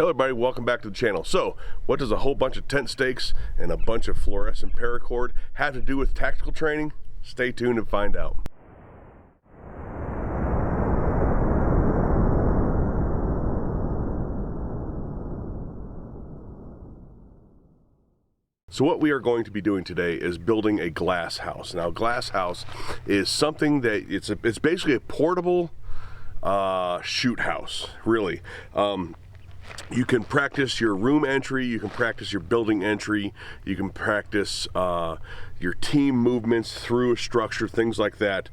Hello everybody, welcome back to the channel. So, what does a whole bunch of tent stakes and a bunch of fluorescent paracord have to do with tactical training? Stay tuned and find out. So what we are going to be doing today is building a glass house. Now, a glass house is something that it's basically a portable shoot house, really. You can practice your room entry, you can practice your building entry, you can practice your team movements through a structure, things like that,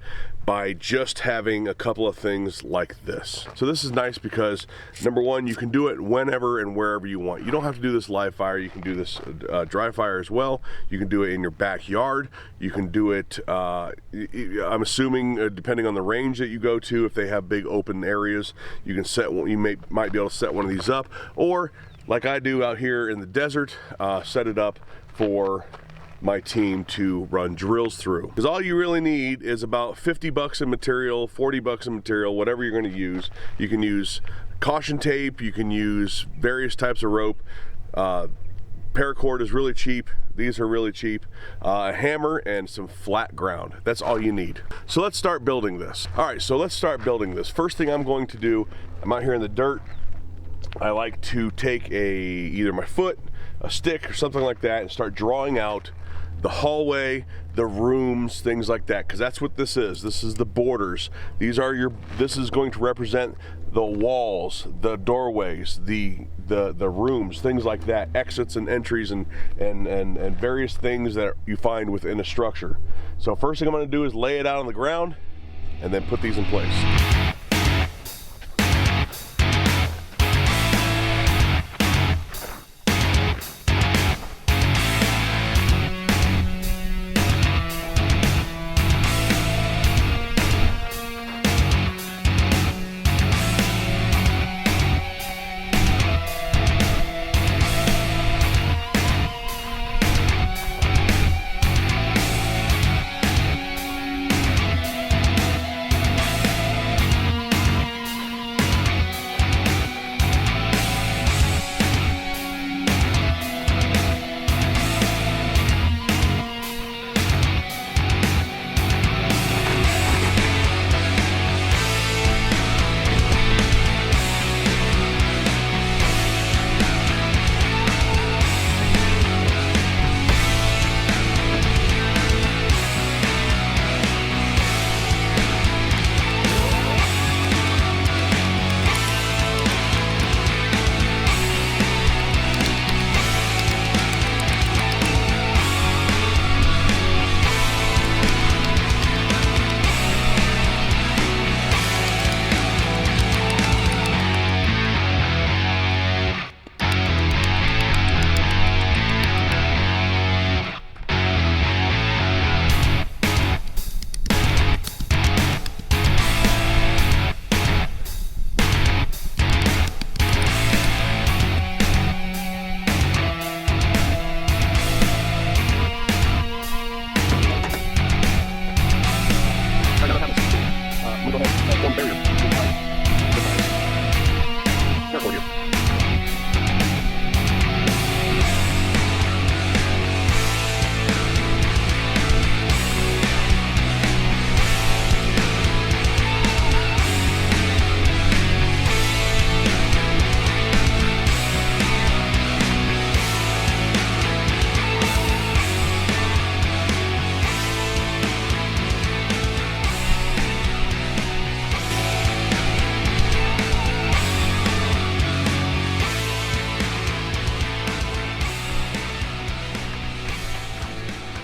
by just having a couple of things like this. So this is nice because, number one, you can do it whenever and wherever you want. You don't have to do this live fire, you can do this dry fire as well. You can do it in your backyard. You can do it, I'm assuming, depending on the range that you go to, if they have big open areas, you can set one, you might be able to set one of these up, or like I do out here in the desert, set it up for my team to run drills through. Because all you really need is about 50 bucks of material, 40 bucks of material, whatever you're going to use. You can use caution tape, you can use various types of rope. Paracord is really cheap. These are really cheap. A hammer and some flat ground. That's all you need. So let's start building this. All right, so let's start building this. First thing I'm going to do, I'm out here in the dirt. I like to take either my foot, a stick, or something like that, and start drawing out the hallway, the rooms, things like that, because that's what this is. This is the borders. This is going to represent the walls, the doorways, the rooms, things like that, exits and entries and various things that you find within a structure. So first thing I'm going to do is lay it out on the ground and then put these in place.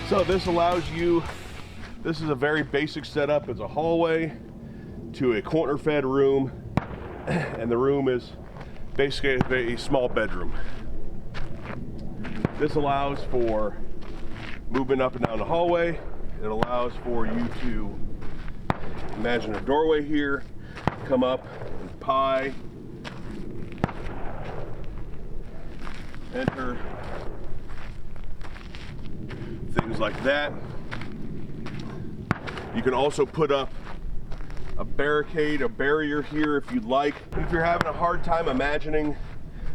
So this allows you, this is a very basic setup. It's a hallway to a corner fed room, and the room is basically a small bedroom. This allows for movement up and down the hallway. It allows for you to imagine a doorway here, come up and pie, enter, things like that. You can also put up a barricade, a barrier here if you'd like. If you're having a hard time imagining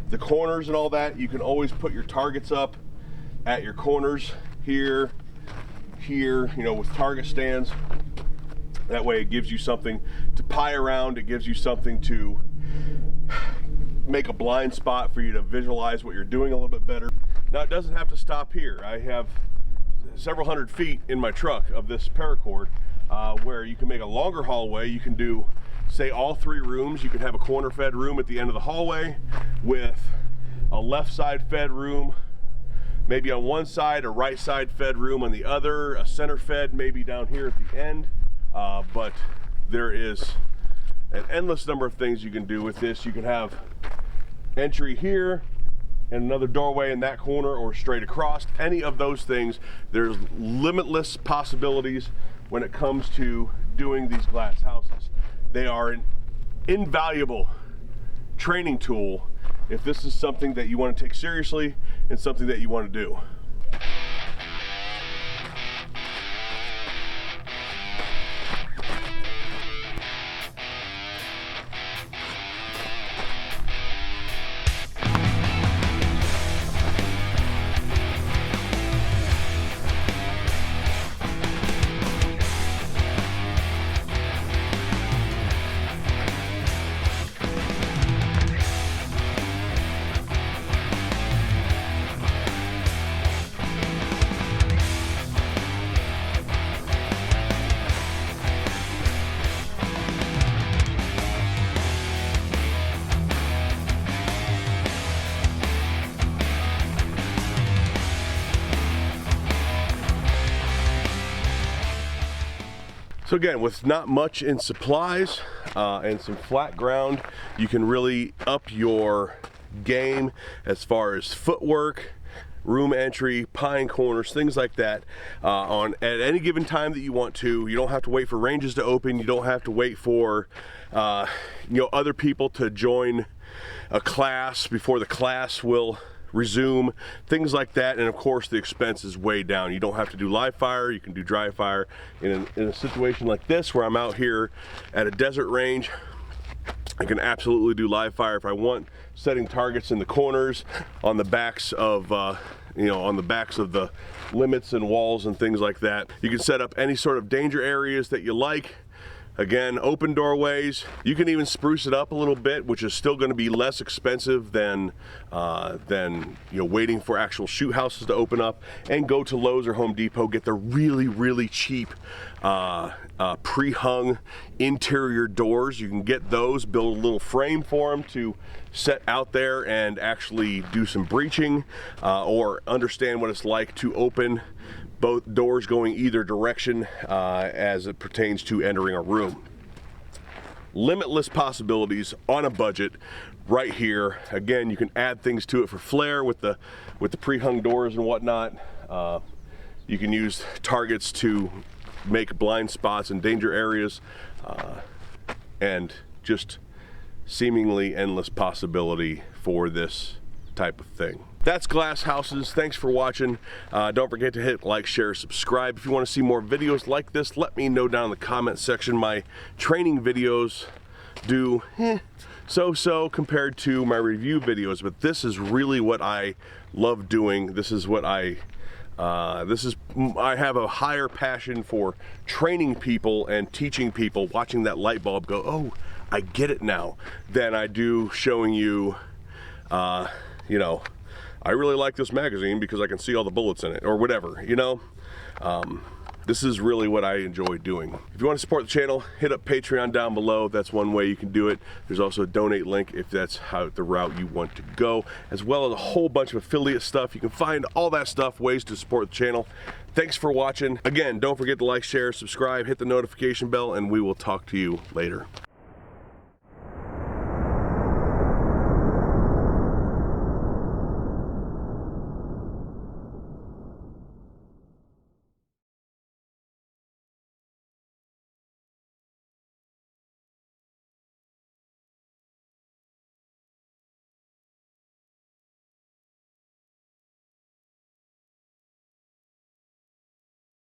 the corners and all that, you can always put your targets up at your corners here, you know, with target stands. That way it gives you something to pie around. It gives you something to make a blind spot for you to visualize what you're doing a little bit better. Now it doesn't have to stop here. I have several hundred feet in my truck of this paracord where you can make a longer hallway. You can do, say, all 3 rooms. You can have a corner fed room at the end of the hallway with a left side fed room maybe on one side, a right side fed room on the other, a center fed maybe down here at the end. But there is an endless number of things you can do with this. You can have entry here and another doorway in that corner or straight across. Any of those things, there's limitless possibilities when it comes to doing these glass houses. They are an invaluable training tool if this is something that you want to take seriously and something that you want to do. So again, with not much in supplies and some flat ground, you can really up your game as far as footwork, room entry, pine corners, things like that at any given time that you want to. You don't have to wait for ranges to open. You don't have to wait for other people to join a class before the class will resume, things like that. And of course the expense is way down. You don't have to do live fire, you can do dry fire. In a situation like this where I'm out here at a desert range, I can absolutely do live fire if I want, setting targets in the corners, on the backs of on the backs of the limits and walls and things like that. You can set up any sort of danger areas that you like. Again, open doorways. You can even spruce it up a little bit, which is still going to be less expensive than waiting for actual shoot houses to open up. And go to Lowe's or Home Depot, get the really cheap pre-hung interior doors. You can get those, build a little frame for them to set out there and actually do some breaching or understand what it's like to open both doors going either direction as it pertains to entering a room. Limitless possibilities on a budget right here. Again, you can add things to it for flair with the pre-hung doors and whatnot. You can use targets to make blind spots in danger areas and just seemingly endless possibility for this type of thing. That's glass houses. Thanks for watching. Don't forget to hit like, share, subscribe. If you want to see more videos like this, let me know down in the comment section. My training videos do so compared to my review videos, but this is really what I love doing. This is what I have a higher passion for training people and teaching people, watching that light bulb go, oh, I get it now, than I do showing you, I really like this magazine because I can see all the bullets in it, or whatever, This is really what I enjoy doing. If you want to support the channel, hit up Patreon down below. That's one way you can do it. There's also a donate link if that's the route you want to go, as well as a whole bunch of affiliate stuff. You can find all that stuff, ways to support the channel. Thanks for watching. Again, don't forget to like, share, subscribe, hit the notification bell, and we will talk to you later.